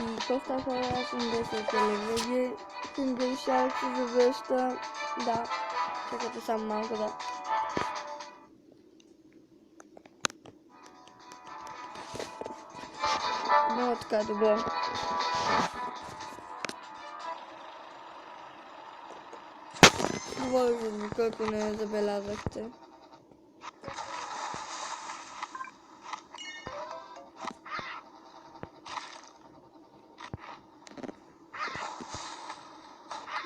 И какво става хора? Аз съм 10 телевизии. Finger Shark се завръща. Да. Чакайте само малко да. Много така добре. Говорих за звука, ако не забелязахте.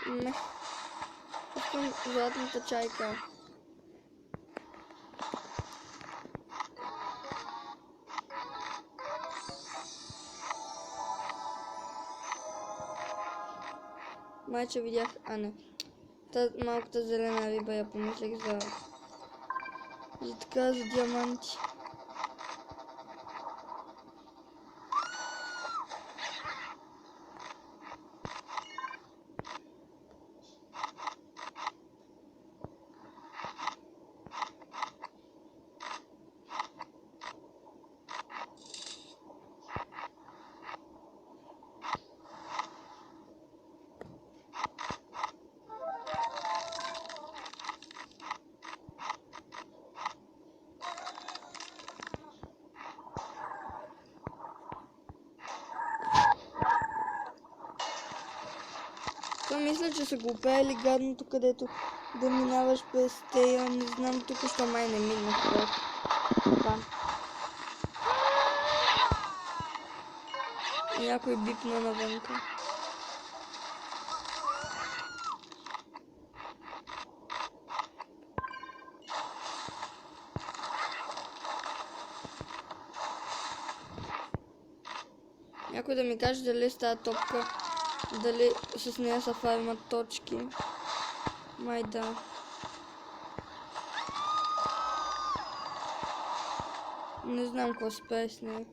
Не. Искам златната чайка. Майче видях, а не. Малката зелена риба я помислих за... И така за диаманти. Мисля, че са го правили гадното, където да минаваш през тея, не знам, тук що май не минах през. Да. Някой бипна навънка. Някой да ми каже дали с тази топка, дали с нея са фармат точки. Май да. Не знам какво се прави с нея.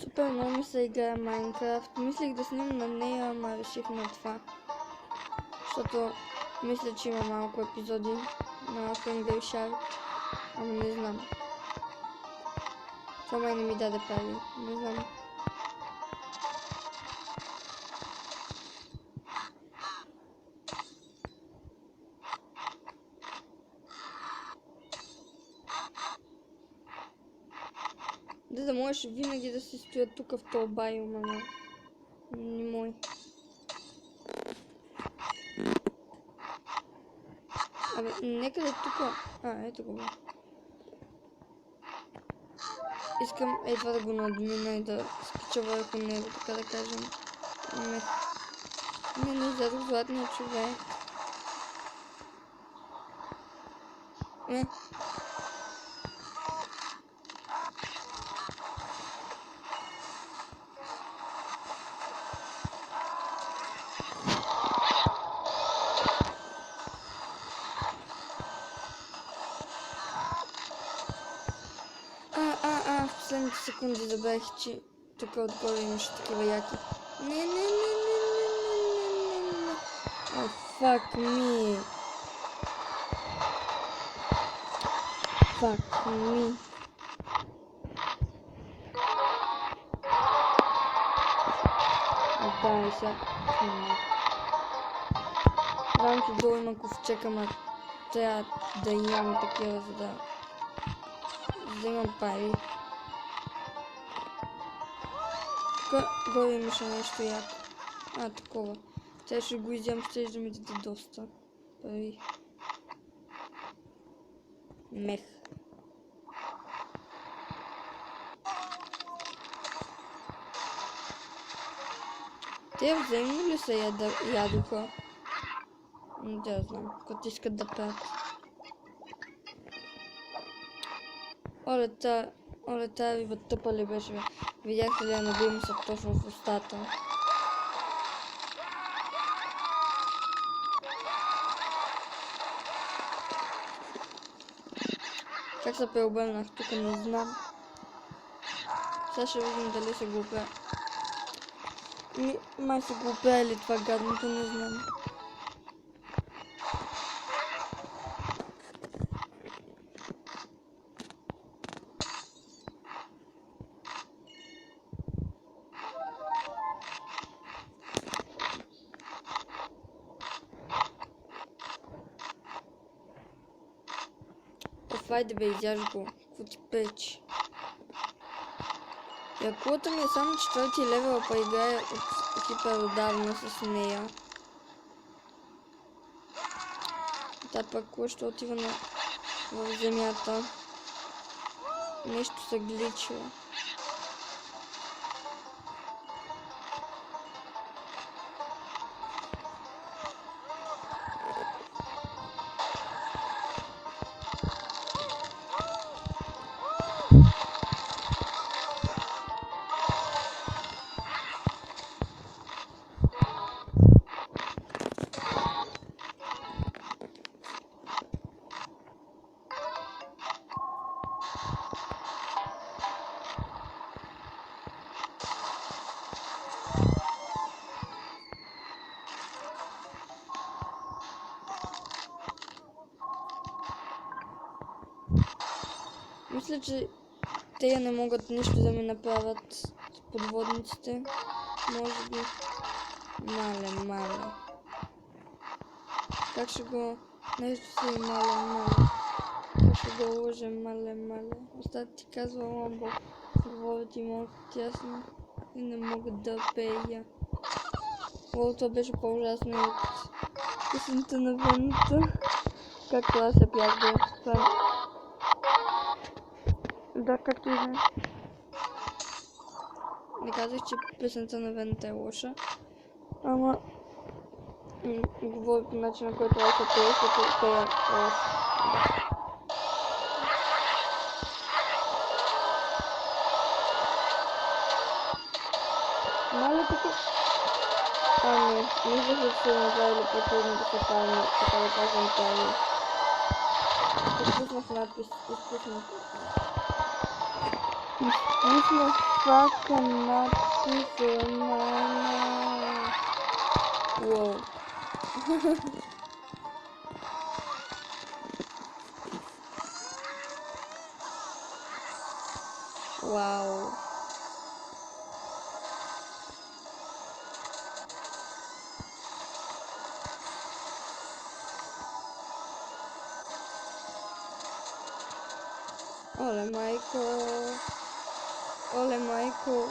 Супер много ми се играе Майнкрафт. Мислих да снимам на нея, ама реших на това. Защото мисля, че има малко епизоди на Finger Shark. Ама не знам. Това май не ми даде пари. Не знам. Да можеш винаги да си стоя тук в този байом, ама не мой. Абе, нека да тук. Ето го. Искам това да го надмина и да скача върху него, така да кажем. Не изядох златния човек. В последните секунди забравих, че тук отгоре имаше такива яки. Не. О, fuck me. Fuck me. Да, сега. Знам, че долу има ковчег, ама трябва да имам такива, за да имам пари. Тук горе имаше нещо яко. Такова. Сега ще го изям, ще да ми даде доста пари. Мех. Те взаимно ли се ядоха? Да знам, като искат да правят. Оле, тая риба тъпа ли беше, бе? Видяхте ли я набивам се точно в устата? Как се преобърнах тук, не знам. Сега ще видим дали се го оправя. Май се го оправили това гадното, не знам. Хайде бе, изяж го. Какво ти пречи? Якулата ми е само 4-ти левел, па играе от хипер отдавна с нея. Та пък ще отива в земята. Нещо се гличило. Мисля, че те не могат нищо да ми направят с подводниците. Може би. Мале. Как ще го... Нещо си мале. Как ще го лъжем, мале. Остата ти казва Ламбо. Говорят и малко тясно. И не могат да пея. О, това беше по-ужасно от песента на Вената. Както аз се пях да това. Да, както и да. Не казах, че песента на Вената е лоша. Ама... говоря по начина, който аз се пея, защото пея лоша. Мало тук... Ами, мисля, че са направили по-трудно да се прави, така да кажем прави. Изпуснах надпис, изпуснах фака надписа, мама. Уоу. Вау. Оле майко.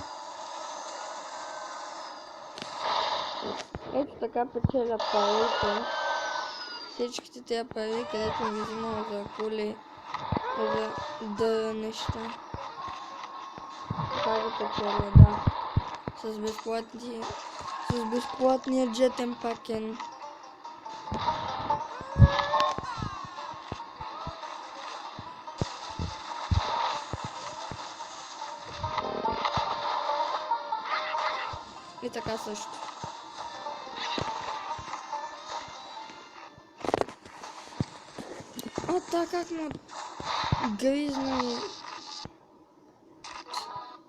Ето така печеля парите. Всичките тези пари, където ми взимам за кули, за дъра неща. Така го печеля, да. С безплатния джетен пакен. И така също. А така как му гризна и...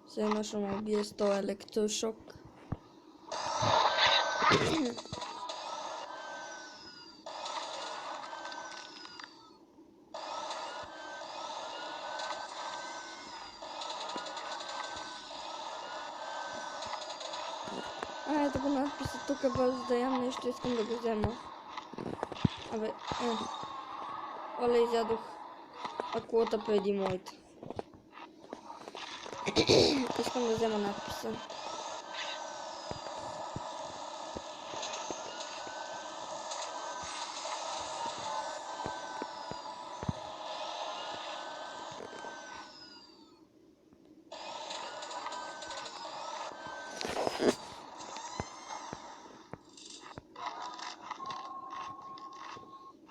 Все едно ще му убие с този електрошок. Ето го надписа тук, бързо да ям нещо, искам да го взема. Абе, оле, изядох акулата преди моите. Искам да взема надписа.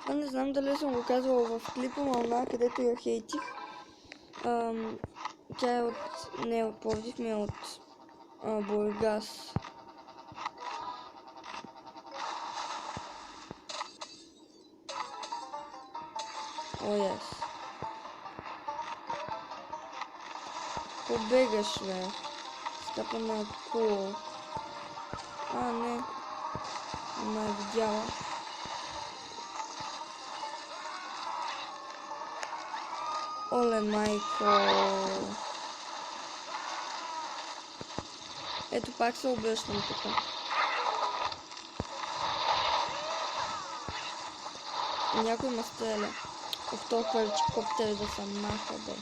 Не знам дали съм го казвала в клипа, но където я хейтих. Тя е не от Пловдив, ми е от Бургас. О, yes. Побегаш, бе. Скапана кул. А, не. Ама е видяла. Оле, майко. Ето пак се обръщам тук. Някой ме стреля. В толкова хеликоптер да съм маха, бе.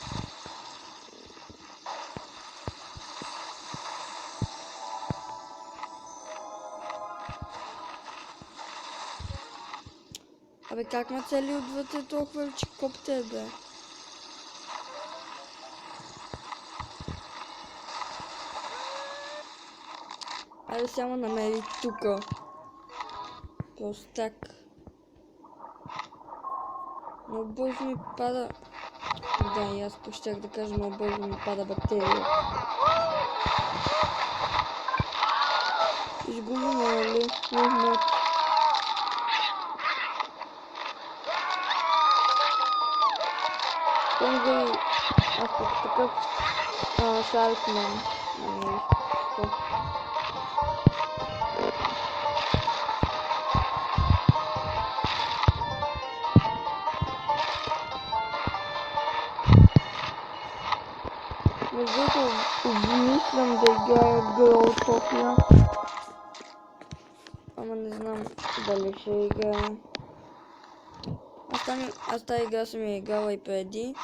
Абе, как ме цели отвътре толкова хеликоптер, бе? Айде само намери тука. Простак. Много бързо ми пада... Да, и аз пощях да кажа, много бързо ми пада батерия. Изгубим, нали? Мухмет. Помни, аз пък такъв Шаркман. Намерих. Между другото, обмислям да играя Грол София. Ама не знам дали ще играя. Аз тази игра съм я играла и преди.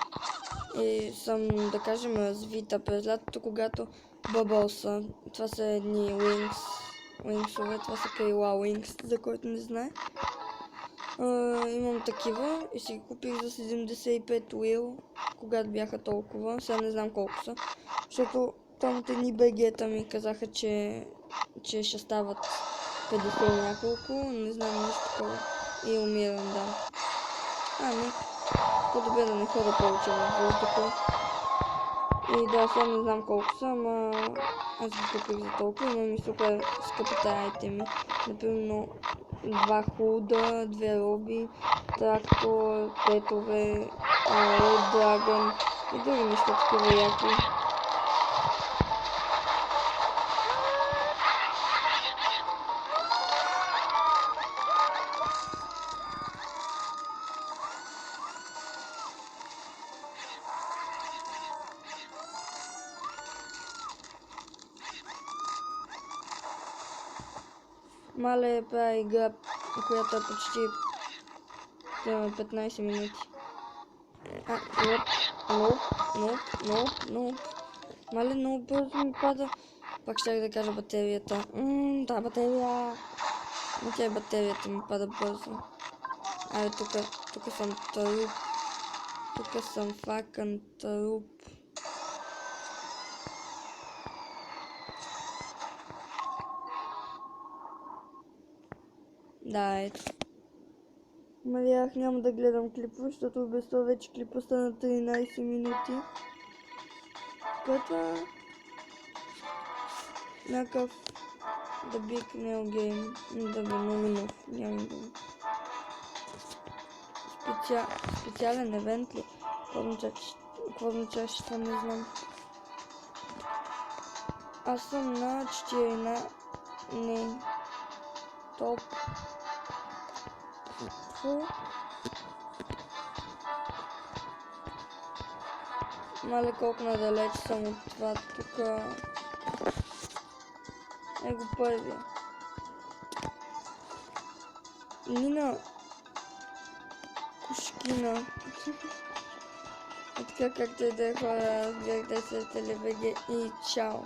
И съм, да кажем, развита през лятото, когато Бъбълса. Това са едни Уинксове, това са крила Уинкс, за който не знае. Имам такива и си ги купих за 75 уил, когато бяха толкова. Сега не знам колко са, защото там от едни бегета ми казаха, че ще стават 50 няколко, не знам нещо такова. И умирам, да. Не. По-добре да не хода повече в въздуха. И да, сега не знам колко са, ама аз ги купих за толкова. Имам и супер скъпите айтеми. Например, 2 худа, 2 роби, трактор, петове, Red Dragon и други неща такива яки. Мале прави игра, която е почти 15 минути. Ноп. Мале много бързо ми пада. Пак щях да кажа батерията. Да, батерия. Но тя батерията ми пада бързо. Айде, тук съм труп. Тук съм факън труп. Да, ето. Малях няма да гледам клипа, защото без това вече клипа стана 13 минути. Което е някакъв The Big Neo Game. Да бе, много нов. Няма да. Специален евент ли? Какво означава, че това не знам. Аз съм на 14... Не. Топ. Мале колко надалеч съм от това тук. Его първия. Нина Кушкина. Така както и да е, хора, разбирайте се телевизия и чао.